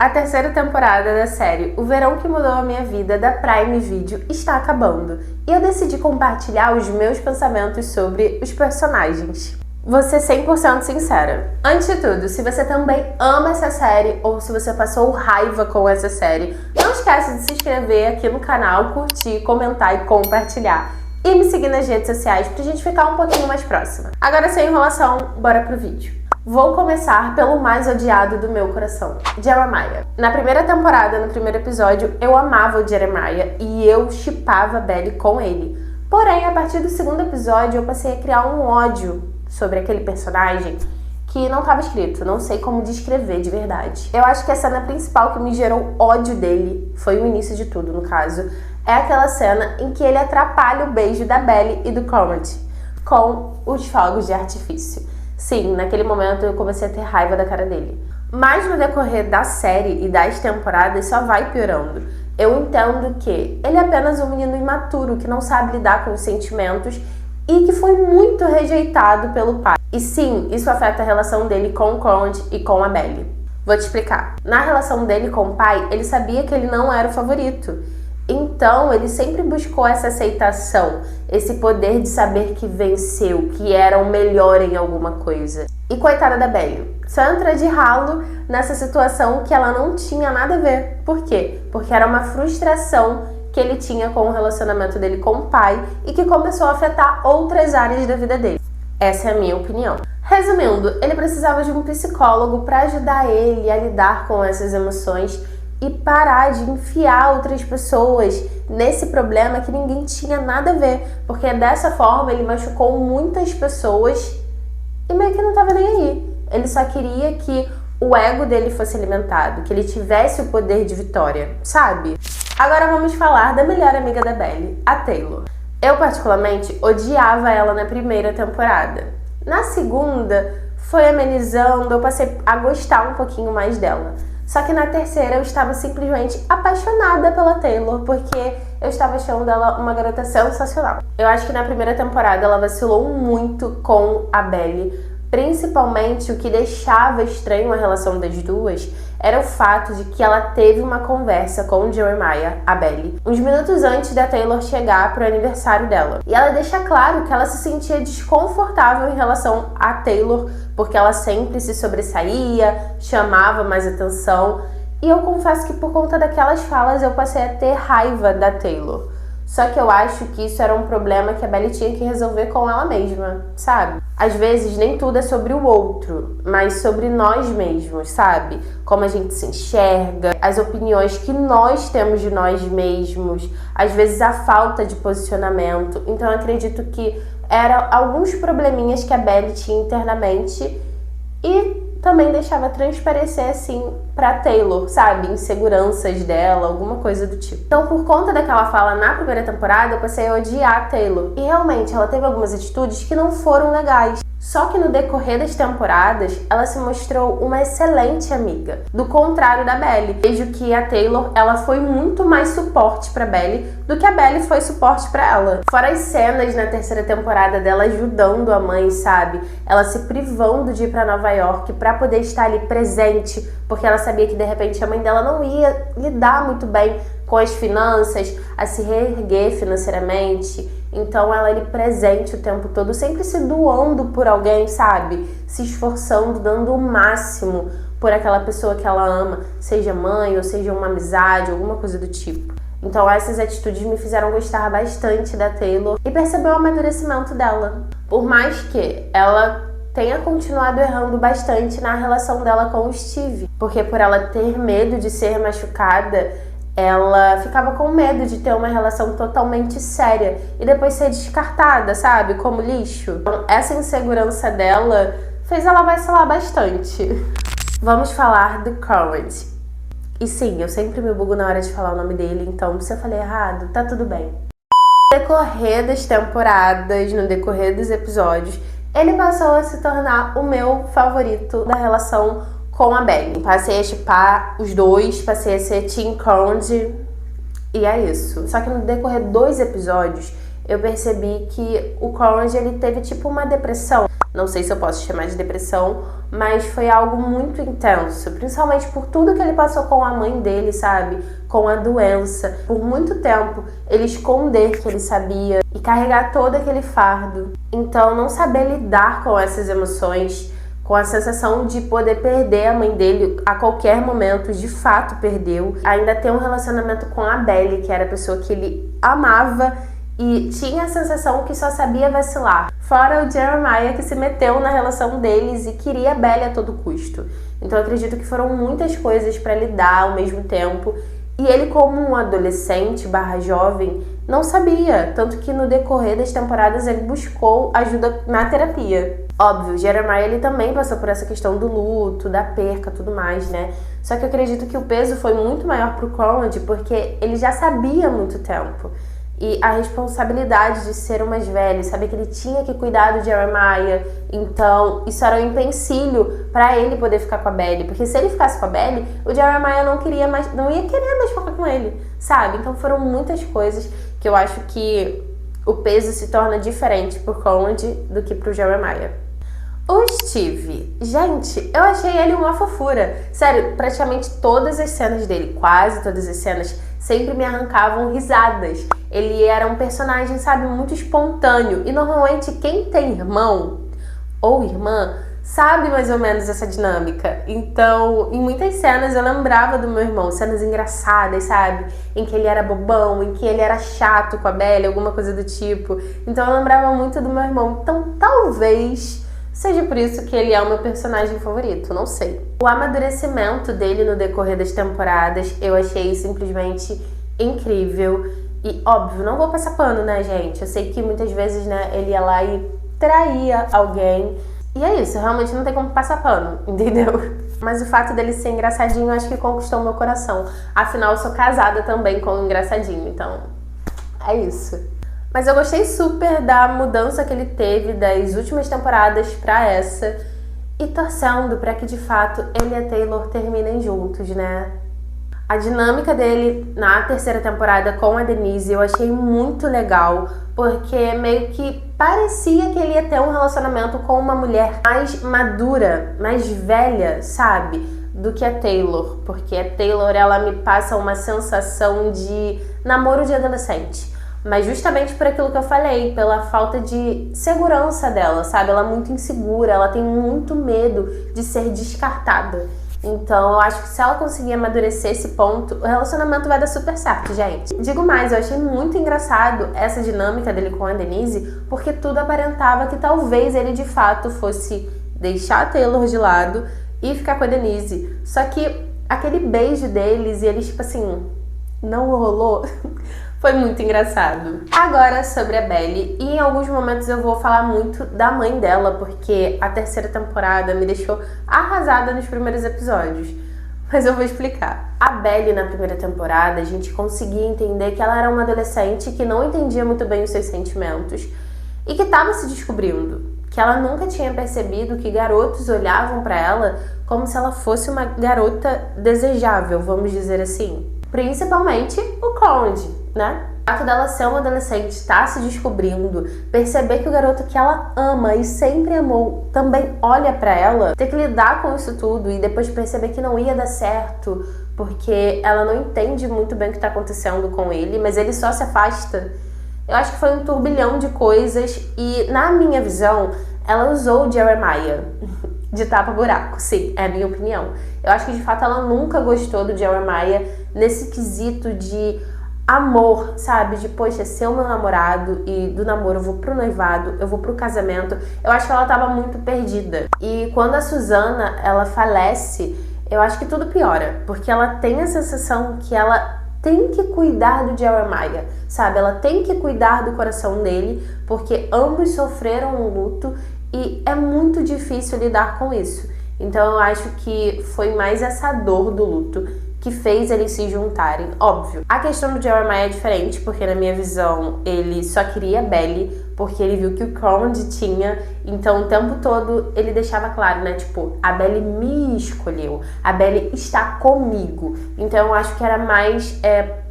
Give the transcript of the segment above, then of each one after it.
A terceira temporada da série O Verão que Mudou a Minha Vida, da Prime Video, está acabando. E eu decidi compartilhar os meus pensamentos sobre os personagens. Vou ser 100% sincera. Antes de tudo, se você também ama essa série ou se você passou raiva com essa série, não esquece de se inscrever aqui no canal, curtir, comentar e compartilhar. E me seguir nas redes sociais pra gente ficar um pouquinho mais próxima. Agora, sem enrolação, bora pro vídeo. Vou começar pelo mais odiado do meu coração, Jeremiah. Na primeira temporada, no primeiro episódio, eu amava o Jeremiah e eu shippava a Belly com ele. Porém, a partir do segundo episódio, eu passei a criar um ódio sobre aquele personagem que não estava escrito, não sei como descrever de verdade. Eu acho que a cena principal que me gerou ódio dele, foi o início de tudo, no caso, é aquela cena em que ele atrapalha o beijo da Belly e do Conrad com os fogos de artifício. Sim, naquele momento eu comecei a ter raiva da cara dele. Mas no decorrer da série e das temporadas só vai piorando. Eu entendo que ele é apenas um menino imaturo que não sabe lidar com os sentimentos e que foi muito rejeitado pelo pai. E sim, isso afeta a relação dele com o Conrad e com a Belly. Vou te explicar. Na relação dele com o pai, ele sabia que ele não era o favorito. Então, ele sempre buscou essa aceitação, esse poder de saber que venceu, que era o melhor em alguma coisa. E coitada da Belly, só entra de ralo nessa situação que ela não tinha nada a ver. Por quê? Porque era uma frustração que ele tinha com o relacionamento dele com o pai e que começou a afetar outras áreas da vida dele. Essa é a minha opinião. Resumindo, ele precisava de um psicólogo para ajudar ele a lidar com essas emoções e parar de enfiar outras pessoas nesse problema que ninguém tinha nada a ver, porque dessa forma ele machucou muitas pessoas e meio que não tava nem aí. Ele só queria que o ego dele fosse alimentado, que ele tivesse o poder de vitória, sabe? Agora vamos falar da melhor amiga da Belly, a Taylor. Eu particularmente odiava ela na primeira temporada. Na segunda foi amenizando, eu passei a gostar um pouquinho mais dela. Só que na terceira eu estava simplesmente apaixonada pela Taylor, porque eu estava achando ela uma garota sensacional. Eu acho que na primeira temporada ela vacilou muito com a Belly, principalmente o que deixava estranho a relação das duas era o fato de que ela teve uma conversa com o Jeremiah, a Belly, uns minutos antes da Taylor chegar pro aniversário dela. E ela deixa claro que ela se sentia desconfortável em relação a Taylor, porque ela sempre se sobressaía, chamava mais atenção. E eu confesso que por conta daquelas falas eu passei a ter raiva da Taylor. Só que eu acho que isso era um problema que a Belly tinha que resolver com ela mesma, sabe? Às vezes nem tudo é sobre o outro, mas sobre nós mesmos, sabe? Como a gente se enxerga, as opiniões que nós temos de nós mesmos, às vezes a falta de posicionamento. Então eu acredito que eram alguns probleminhas que a Belly tinha internamente e também deixava transparecer assim pra Taylor, sabe? Inseguranças dela, alguma coisa do tipo. Então, por conta daquela fala na primeira temporada, eu passei a odiar a Taylor. E realmente, ela teve algumas atitudes que não foram legais. Só que no decorrer das temporadas, ela se mostrou uma excelente amiga. Do contrário da Belly. Vejo que a Taylor, ela foi muito mais suporte pra Belly do que a Belly foi suporte pra ela. Fora as cenas na terceira temporada dela ajudando a mãe, sabe? Ela se privando de ir pra Nova York pra poder estar ali presente, porque ela sabia que de repente a mãe dela não ia lidar muito bem com as finanças, a se reerguer financeiramente. Então ela ali presente o tempo todo, sempre se doando por alguém, sabe? Se esforçando, dando o máximo por aquela pessoa que ela ama, seja mãe ou seja uma amizade, alguma coisa do tipo. Então essas atitudes me fizeram gostar bastante da Taylor e perceber o amadurecimento dela. Por mais que ela tenha continuado errando bastante na relação dela com o Steve, porque por ela ter medo de ser machucada, ela ficava com medo de ter uma relação totalmente séria e depois ser descartada, sabe? Como lixo. Então, essa insegurança dela fez ela vacilar bastante. Vamos falar do Conrad. E sim, eu sempre me bugo na hora de falar o nome dele, então se eu falei errado, tá tudo bem. No decorrer das temporadas, no decorrer dos episódios, ele passou a se tornar o meu favorito da relação com a Belly. Passei a shippar os dois, passei a ser Team Conrad e é isso. Só que no decorrer dos episódios, eu percebi que o Conrad, ele teve tipo uma depressão. Não sei se eu posso chamar de depressão, mas foi algo muito intenso, principalmente por tudo que ele passou com a mãe dele, sabe? Com a doença. Por muito tempo, ele esconder que ele sabia e carregar todo aquele fardo. Então, não saber lidar com essas emoções, com a sensação de poder perder a mãe dele a qualquer momento, de fato perdeu. Ainda ter um relacionamento com a Belly, que era a pessoa que ele amava e tinha a sensação que só sabia vacilar. Fora o Jeremiah, que se meteu na relação deles e queria a Belly a todo custo. Então eu acredito que foram muitas coisas para lidar ao mesmo tempo. E ele, como um adolescente / jovem, não sabia. Tanto que no decorrer das temporadas ele buscou ajuda na terapia. Óbvio, Jeremiah ele também passou por essa questão do luto, da perca, tudo mais, né? Só que eu acredito que o peso foi muito maior pro Conrad, porque ele já sabia há muito tempo. E a responsabilidade de ser o mais velho, saber que ele tinha que cuidar do Jeremiah. Então, isso era um empecilho para ele poder ficar com a Belly. Porque se ele ficasse com a Belly, o Jeremiah não ia querer mais ficar com ele, sabe? Então foram muitas coisas que eu acho que o peso se torna diferente pro Conrad do que pro Jeremiah. O Steve, gente, eu achei ele uma fofura. Sério, praticamente todas as cenas dele, quase todas as cenas, sempre me arrancavam risadas. Ele era um personagem, sabe, muito espontâneo. E normalmente quem tem irmão ou irmã sabe mais ou menos essa dinâmica. Então, em muitas cenas eu lembrava do meu irmão, cenas engraçadas, sabe? Em que ele era bobão, em que ele era chato com a Belly, alguma coisa do tipo. Então eu lembrava muito do meu irmão. Então talvez seja por isso que ele é o meu personagem favorito, não sei. O amadurecimento dele no decorrer das temporadas eu achei simplesmente incrível. E óbvio, não vou passar pano, né, gente? Eu sei que muitas vezes, né, ele ia lá e traía alguém. E é isso, realmente não tem como passar pano, entendeu? Mas o fato dele ser engraçadinho, eu acho que conquistou meu coração. Afinal, eu sou casada também com um engraçadinho, então é isso. Mas eu gostei super da mudança que ele teve das últimas temporadas pra essa. E torcendo pra que, de fato, ele e a Taylor terminem juntos, né? A dinâmica dele na terceira temporada com a Denise eu achei muito legal, porque meio que parecia que ele ia ter um relacionamento com uma mulher mais madura, mais velha, sabe? Do que a Taylor, porque a Taylor, ela me passa uma sensação de namoro de adolescente. Mas justamente por aquilo que eu falei, pela falta de segurança dela, sabe? Ela é muito insegura, ela tem muito medo de ser descartada. Então eu acho que se ela conseguir amadurecer esse ponto, o relacionamento vai dar super certo, gente. Digo mais, eu achei muito engraçado essa dinâmica dele com a Denise, porque tudo aparentava que talvez ele de fato fosse deixar a Taylor de lado e ficar com a Denise. Só que aquele beijo deles e eles, tipo assim, não rolou. Foi muito engraçado. Agora sobre a Belly, e em alguns momentos eu vou falar muito da mãe dela, porque a terceira temporada me deixou arrasada nos primeiros episódios. Mas eu vou explicar. A Belly na primeira temporada, a gente conseguia entender que ela era uma adolescente que não entendia muito bem os seus sentimentos e que estava se descobrindo. Que ela nunca tinha percebido que garotos olhavam para ela como se ela fosse uma garota desejável, vamos dizer assim. Principalmente o Conrad, né? O fato dela ser uma adolescente, estar se descobrindo, perceber que o garoto que ela ama e sempre amou também olha pra ela, ter que lidar com isso tudo e depois perceber que não ia dar certo, porque ela não entende muito bem o que tá acontecendo com ele, mas ele só se afasta. Eu acho que foi um turbilhão de coisas e, na minha visão, ela usou o Jeremiah de tapa-buraco, sim, é a minha opinião. Eu acho que, de fato, ela nunca gostou do Jeremiah nesse quesito de amor, sabe? De, poxa, ser o meu namorado e do namoro eu vou pro noivado, eu vou pro casamento. Eu acho que ela tava muito perdida. E quando a Susana, ela falece, eu acho que tudo piora, porque ela tem a sensação que ela tem que cuidar do Jeremiah, sabe? Ela tem que cuidar do coração dele, porque ambos sofreram um luto e é muito difícil lidar com isso. Então eu acho que foi mais essa dor do luto que fez eles se juntarem. Óbvio, a questão do Jeremiah é diferente, porque na minha visão ele só queria a Belly, porque ele viu que o Conrad tinha, então o tempo todo ele deixava claro, né, tipo, a Belly me escolheu, a Belly está comigo. Então eu acho que era mais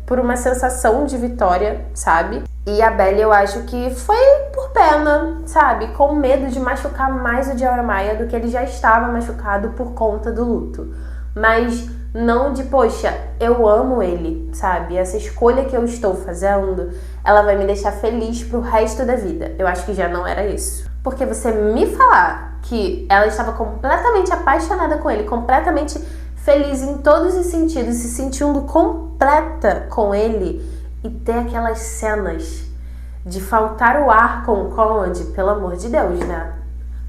por uma sensação de vitória, sabe? E a Belly eu acho que foi por com pena, sabe? Com medo de machucar mais o Jeremiah do que ele já estava machucado por conta do luto. Mas não de, poxa, eu amo ele, sabe? Essa escolha que eu estou fazendo, ela vai me deixar feliz pro resto da vida. Eu acho que já não era isso. Porque você me falar que ela estava completamente apaixonada com ele, completamente feliz em todos os sentidos, se sentindo completa com ele, e ter aquelas cenas de faltar o ar com o Conrad, pelo amor de Deus, né?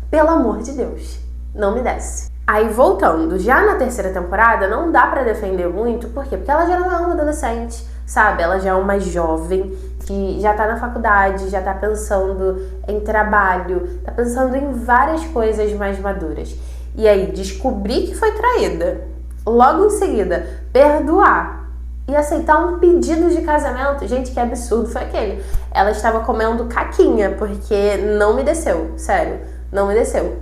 Pelo amor de Deus, não me desce. Aí voltando, já na terceira temporada não dá pra defender muito, por quê? Porque ela já não é uma adolescente, sabe? Ela já é uma jovem que já tá na faculdade, já tá pensando em trabalho, tá pensando em várias coisas mais maduras. E aí, descobrir que foi traída, logo em seguida, perdoar e aceitar um pedido de casamento, gente, que absurdo foi aquele. Ela estava comendo caquinha, porque não me desceu, sério, não me desceu.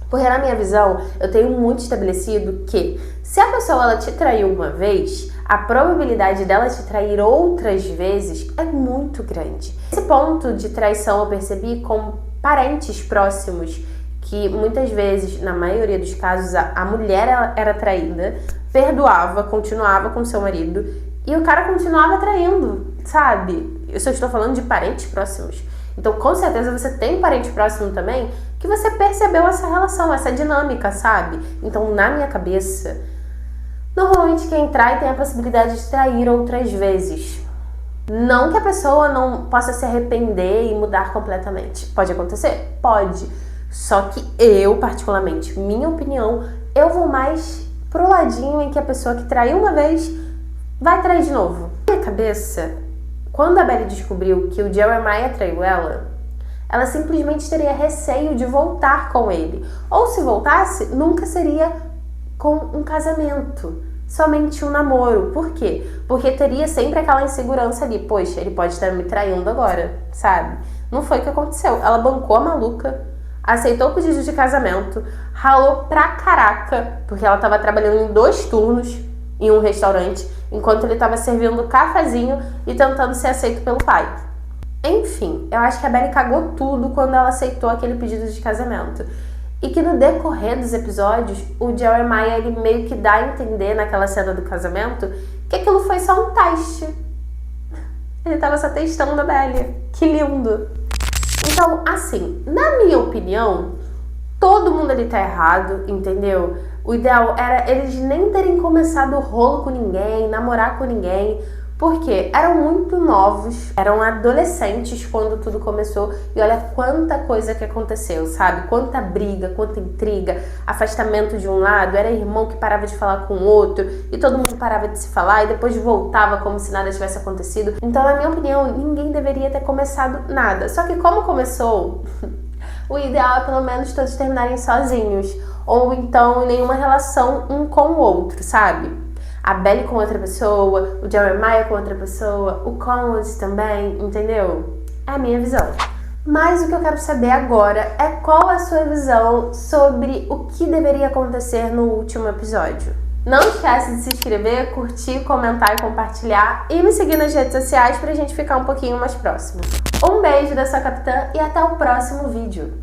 Porque na minha visão, eu tenho muito estabelecido que se a pessoa ela te traiu uma vez, a probabilidade dela te trair outras vezes é muito grande. Esse ponto de traição eu percebi com parentes próximos, que muitas vezes, na maioria dos casos, a mulher era traída, perdoava, continuava com seu marido e o cara continuava traindo, sabe? Eu só estou falando de parentes próximos. Então, com certeza, você tem um parente próximo também que você percebeu essa relação, essa dinâmica, sabe? Então, na minha cabeça, normalmente quem trai tem a possibilidade de trair outras vezes. Não que a pessoa não possa se arrepender e mudar completamente. Pode acontecer? Pode. Só que eu, particularmente, minha opinião, eu vou mais pro ladinho em que a pessoa que traiu uma vez vai trair de novo. Na minha cabeça, quando a Belly descobriu que o Jeremiah traiu ela simplesmente teria receio de voltar com ele. Ou se voltasse, nunca seria com um casamento, somente um namoro. Por quê? Porque teria sempre aquela insegurança ali, poxa, ele pode estar me traindo agora, sabe? Não foi o que aconteceu. Ela bancou a maluca, aceitou o pedido de casamento, ralou pra caraca, porque ela tava trabalhando em 2 turnos em um restaurante, enquanto ele tava servindo cafezinho e tentando ser aceito pelo pai. Enfim, eu acho que a Belly cagou tudo quando ela aceitou aquele pedido de casamento. E que no decorrer dos episódios, o Jeremiah, ele meio que dá a entender naquela cena do casamento que aquilo foi só um teste. Ele tava só testando a Belly. Que lindo! Então, assim, na minha opinião, todo mundo ali tá errado, entendeu? O ideal era eles nem terem começado rolo com ninguém, namorar com ninguém, porque eram muito novos, eram adolescentes quando tudo começou, e olha quanta coisa que aconteceu, sabe? Quanta briga, quanta intriga, afastamento de um lado, era irmão que parava de falar com o outro, e todo mundo parava de se falar, e depois voltava como se nada tivesse acontecido. Então, na minha opinião, ninguém deveria ter começado nada. Só que como começou, o ideal é pelo menos todos terminarem sozinhos, ou então em nenhuma relação um com o outro, sabe? A Belly com outra pessoa, o Jeremiah com outra pessoa, o Conrad também, entendeu? É a minha visão. Mas o que eu quero saber agora é qual a sua visão sobre o que deveria acontecer no último episódio. Não esquece de se inscrever, curtir, comentar e compartilhar e me seguir nas redes sociais pra gente ficar um pouquinho mais próximo. Um beijo da sua capitã e até o próximo vídeo.